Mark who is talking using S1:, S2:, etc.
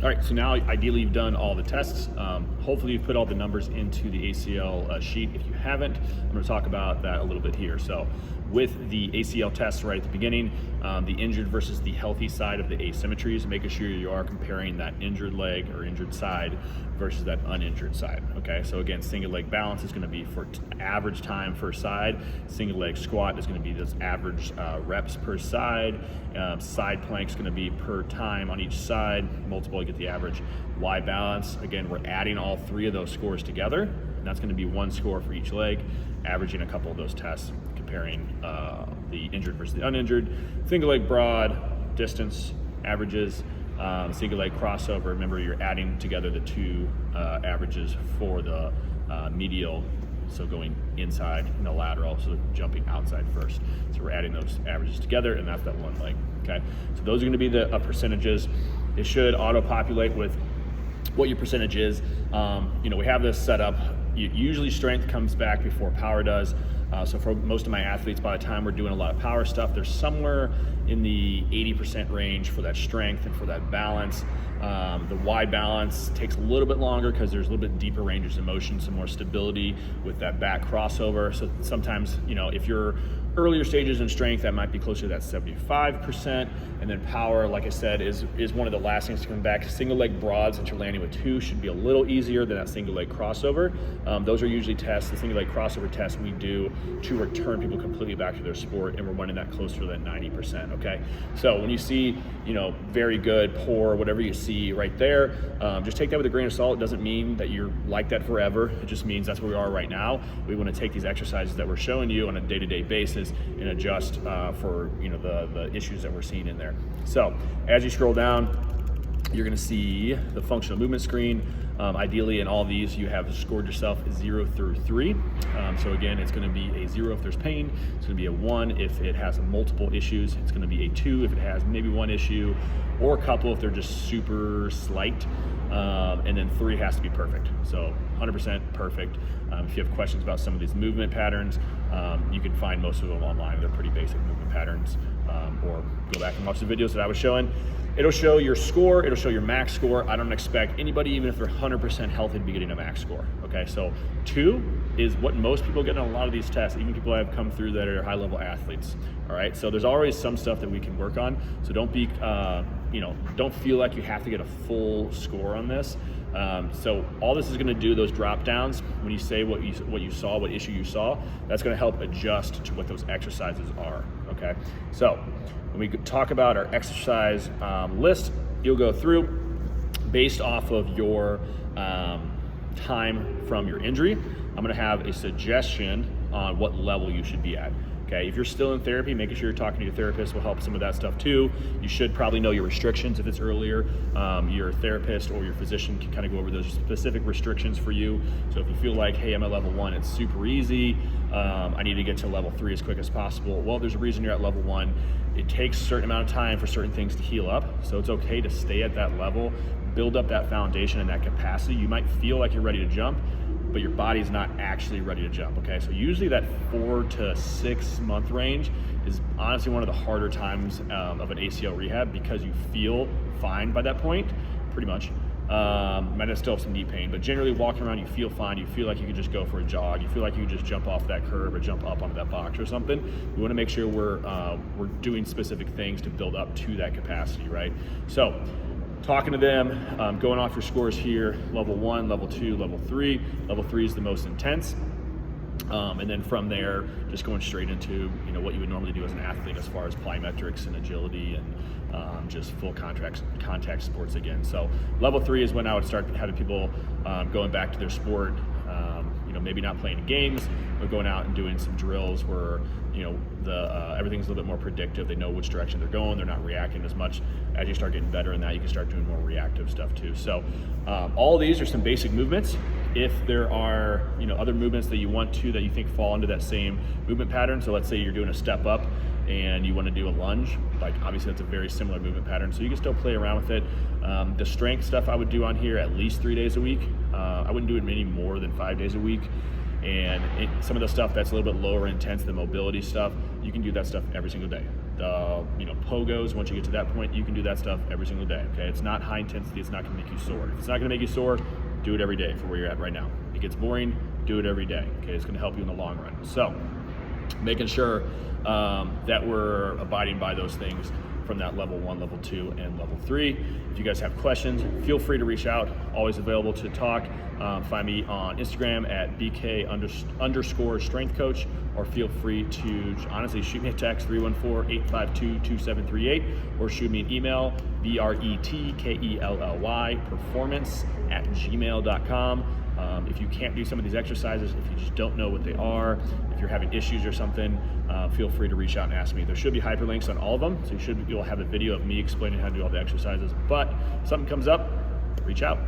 S1: All right, so now ideally you've done all the tests. Hopefully you've put all the numbers into the ACL sheet. If you haven't, I'm going to talk about that a little bit here. So with the ACL test right at the beginning, the injured versus the healthy side of the asymmetries, making sure you are comparing that injured leg or injured side versus that uninjured side. Okay, so again, single leg balance is going to be for average time per side. Single leg squat is going to be this average reps per side. Side plank is going to be per time on each side. Multiple, you get the average. Y balance, again, we're adding all three of those scores together, and that's going to be one score for each leg, averaging a couple of those tests, comparing the injured versus the uninjured. Single leg broad, distance, averages, single leg crossover. Remember, you're adding together the two averages for the medial, so going inside, and the lateral, so jumping outside first. So we're adding those averages together, and that's that one leg. Okay, so those are going to be the percentages. It should auto-populate with what your percentage is. We have this set up. Usually strength comes back before power does. So for most of my athletes, by the time we're doing a lot of power stuff, they're somewhere in the 80% range for that strength and for that balance. The Y balance takes a little bit longer because there's a little bit deeper ranges of motion, some more stability with that back crossover. So sometimes, if you're earlier stages in strength, that might be closer to that 75%. And then power, like I said, is one of the last things to come back. Single leg broads that you're landing with two should be a little easier than that single leg crossover. Those are usually tests. The single leg crossover tests we do to return people completely back to their sport, and we're running that closer to that 90%. Okay, so when you see, very good, poor, whatever you see right there, just take that with a grain of salt. It doesn't mean that you're like that forever. It just means that's where we are right now. We want to take these exercises that we're showing you on a day-to-day basis and adjust for the issues that we're seeing in there. So as you scroll down, you're going to see the functional movement screen. Ideally in all these you have scored yourself 0 through 3. So again, it's going to be a 0 if there's pain, it's going to be a 1 if it has multiple issues, it's going to be a 2 if it has maybe one issue or a couple if they're just super slight, and then 3 has to be perfect. So 100% perfect. If you have questions about some of these movement patterns, you can find most of them online. They're pretty basic movement patterns, or go back and watch the videos that I was showing. It'll show your score, it'll show your max score. I don't expect anybody, even if they're 100% healthy, to be getting a max score. Okay, so 2 is what most people get on a lot of these tests, even people that have come through that are high level athletes. All right, so there's always some stuff that we can work on. So don't be, don't feel like you have to get a full score on this. So all this is going to do, those drop downs, when you say what you saw, what issue you saw, that's going to help adjust to what those exercises are. Okay, so when we talk about our exercise list, you'll go through based off of your time from your injury. I'm going to have a suggestion on what level you should be at. Okay, if you're still in therapy, making sure you're talking to your therapist will help some of that stuff too. You should probably know your restrictions if it's earlier. Your therapist or your physician can kind of go over those specific restrictions for you. So if you feel like, hey, I'm at level 1, it's super easy, I need to get to level 3 as quick as possible. Well, there's a reason you're at level 1. It takes a certain amount of time for certain things to heal up. So it's okay to stay at that level, build up that foundation and that capacity. You might feel like you're ready to jump, but your body's not actually ready to jump. Okay, so usually that 4 to 6 month range is honestly one of the harder times of an ACL rehab, because you feel fine by that point, pretty much. Might still have some knee pain, but generally walking around you feel fine. You feel like you could just go for a jog. You feel like you could just jump off that curb or jump up onto that box or something. We want to make sure we're doing specific things to build up to that capacity, right? So talking to them, going off your scores here, level 1, level 2, level 3. Level 3 is the most intense. And then from there, just going straight into what you would normally do as an athlete as far as plyometrics and agility and just full contact sports again. So level 3 is when I would start having people going back to their sport, maybe not playing games, but going out and doing some drills where everything's a little bit more predictive. They know which direction they're going. They're not reacting as much. As you start getting better in that, you can start doing more reactive stuff too. So all of these are some basic movements. If there are other movements that you want to, that you think fall into that same movement pattern, so let's say you're doing a step up and you want to do a lunge, like obviously that's a very similar movement pattern, so you can still play around with it. The strength stuff I would do on here at least 3 days a week. I wouldn't do it any more than 5 days a week. And some of the stuff that's a little bit lower intense, the mobility stuff, you can do that stuff every single day. the pogos. Once you get to that point, you can do that stuff every single day. Okay, it's not high intensity. It's not going to make you sore. If it's not going to make you sore, do it every day for where you're at right now. If it gets boring, do it every day. Okay, it's going to help you in the long run. So making sure that we're abiding by those things from that level 1, level 2, and level 3. If you guys have questions, feel free to reach out. Always available to talk. Find me on Instagram at BK_strength coach, or feel free to honestly shoot me a text 314-852-2738, or shoot me an email BRETKELLY performance@gmail.com. If you can't do some of these exercises, if you just don't know what they are, if you're having issues or something, feel free to reach out and ask me. There should be hyperlinks on all of them, so you'll have a video of me explaining how to do all the exercises. But if something comes up, reach out.